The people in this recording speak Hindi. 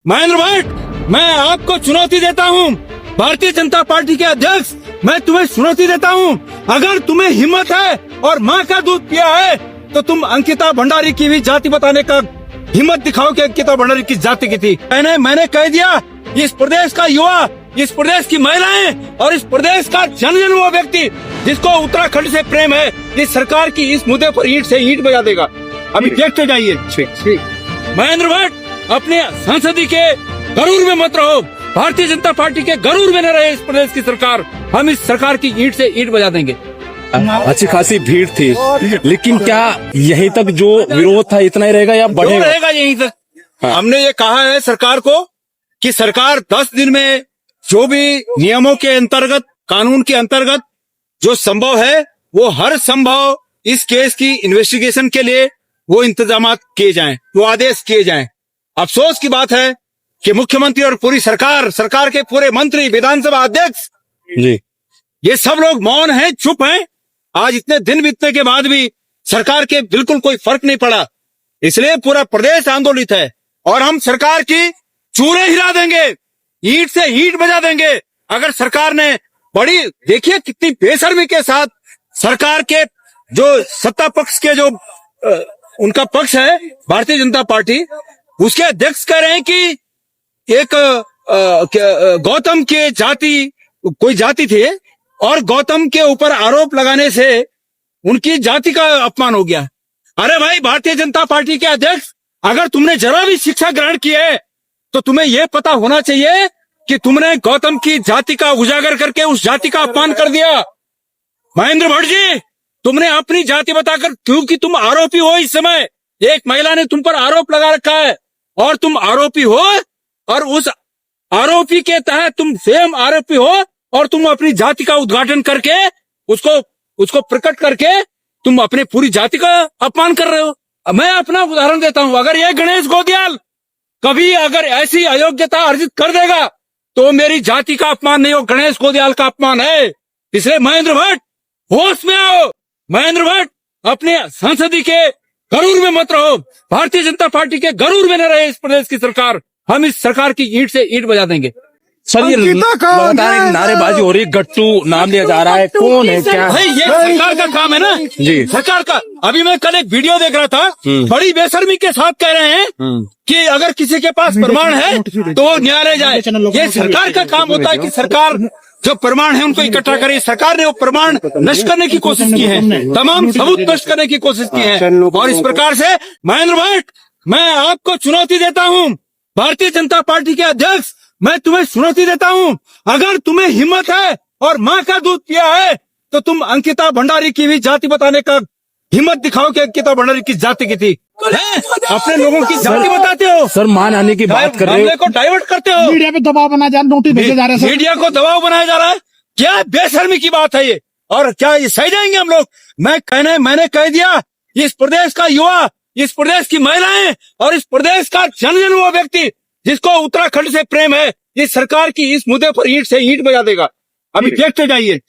महेंद्र भट्ट, मैं आपको चुनौती देता हूँ, भारतीय जनता पार्टी के अध्यक्ष, मैं तुम्हें चुनौती देता हूँ। अगर तुम्हें हिम्मत है और माँ का दूध पिया है तो तुम अंकिता भंडारी की भी जाति बताने का हिम्मत दिखाओ कि अंकिता भंडारी किस जाति की थी। मैंने कह दिया, इस प्रदेश का युवा, इस प्रदेश की महिलाएं और इस प्रदेश का जन वो व्यक्ति जिसको उत्तराखंड से प्रेम है, इस सरकार की इस मुद्दे पर ईंट से ईंट बजा देगा। अभी देखते जाइए। महेंद्र भट्ट, अपने संसदीय के गरूर में मत रहो, भारतीय जनता पार्टी के गरूर में न रहे इस प्रदेश की सरकार। हम इस सरकार की ईंट से ईंट बजा देंगे। अच्छी खासी भीड़ थी, लेकिन क्या यहीं तक जो विरोध था इतना ही रहेगा या बढ़ेगा? रहेगा यहीं तक। हाँ। हमने ये कहा है सरकार को कि सरकार 10 दिन में जो भी नियमों के अंतर्गत, कानून के अंतर्गत जो संभव है, वो हर संभव इस केस की इन्वेस्टिगेशन के लिए वो इंतजाम किए जाएं, वो आदेश किए जाएं। अफसोस की बात है कि मुख्यमंत्री और पूरी सरकार के पूरे मंत्री, विधानसभा अध्यक्ष जी, ये सब लोग मौन हैं, चुप हैं। आज इतने दिन बीतने के बाद भी सरकार के बिल्कुल कोई फर्क नहीं पड़ा, इसलिए पूरा प्रदेश आंदोलित है और हम सरकार की चूल्हे हिला देंगे, ईंट से ईंट बजा देंगे। अगर सरकार ने बड़ी, देखिए कितनी बेशर्मी के साथ सरकार के जो सत्ता पक्ष के जो उनका पक्ष है भारतीय जनता पार्टी, उसके अध्यक्ष कह रहे हैं कि एक गौतम के जाति, कोई जाति थे और गौतम के ऊपर आरोप लगाने से उनकी जाति का अपमान हो गया। अरे भाई, भारतीय जनता पार्टी के अध्यक्ष, अगर तुमने जरा भी शिक्षा ग्रहण की है तो तुम्हें यह पता होना चाहिए कि तुमने गौतम की जाति का उजागर करके उस जाति का अपमान कर दिया। महेंद्र भट्ट जी, तुमने अपनी जाति बताकर, क्योंकि तुम आरोपी हो, इस समय एक महिला ने तुम पर आरोप लगा रखा है और तुम आरोपी हो, और उस आरोपी के तहत तुम स्वयं आरोपी हो और तुम अपनी जाति का उद्घाटन करके उसको प्रकट करके तुम अपने पूरी जाति का अपमान कर रहे हो। मैं अपना उदाहरण देता हूं, अगर ये गणेश गोदियाल कभी अगर ऐसी अयोग्यता अर्जित कर देगा तो मेरी जाति का अपमान नहीं हो, गणेश गोदियाल का अपमान है। इसलिए महेंद्र भट्ट, होश में आओ। महेंद्र भट्ट, अपने संसदीय के गरूर में मत रहो, भारतीय जनता पार्टी के गरूर में न रहे इस प्रदेश की सरकार। हम इस सरकार की ईंट से ईंट बजा देंगे। सर, ये लगातार नारेबाजी हो रही है, गट्टू नाम लिया जा रहा है, कौन है, क्या है? भाई, ये सरकार का काम है ना जी, सरकार का। अभी मैं कल एक वीडियो देख रहा था, बड़ी बेशर्मी के साथ कह रहे हैं कि अगर किसी के पास प्रमाण है तो वो न्यायालय जाए। ये सरकार का काम होता है कि सरकार जो प्रमाण है उनको इकट्ठा करे। सरकार ने वो प्रमाण नष्ट करने की कोशिश की है, तमाम सबूत नष्ट करने की कोशिश की है। और इस प्रकार से महेंद्र भट्ट, मैं आपको चुनौती देता हूँ, भारतीय जनता पार्टी के अध्यक्ष, मैं तुम्हें चुनौती देता हूँ। अगर तुम्हें हिम्मत है और माँ का दूध पिया है तो तुम अंकिता भंडारी की भी जाति बताने का हिम्मत दिखाओ कि अंकिता भंडारी किस जाति की थी। अपने लोगों की जाति बताते हो सर, मान आने की बात कर रहे हो, को डाइवर्ट करते हो, मीडिया पे दबाव बनाया जा रहा है, नोटिस भेजे जा रहे हैं, मीडिया को दबाव बनाया जा रहा है। क्या बेशर्मी की बात है ये, और क्या ये सह जाएंगे हम लोग? मैंने कह दिया, इस प्रदेश का युवा, इस प्रदेश की महिलाएं और इस प्रदेश का जन वो व्यक्ति जिसको उत्तराखंड से प्रेम है, इस सरकार की इस मुद्दे पर ईंट से ईंट बजा देगा। अभी देखते जाइए।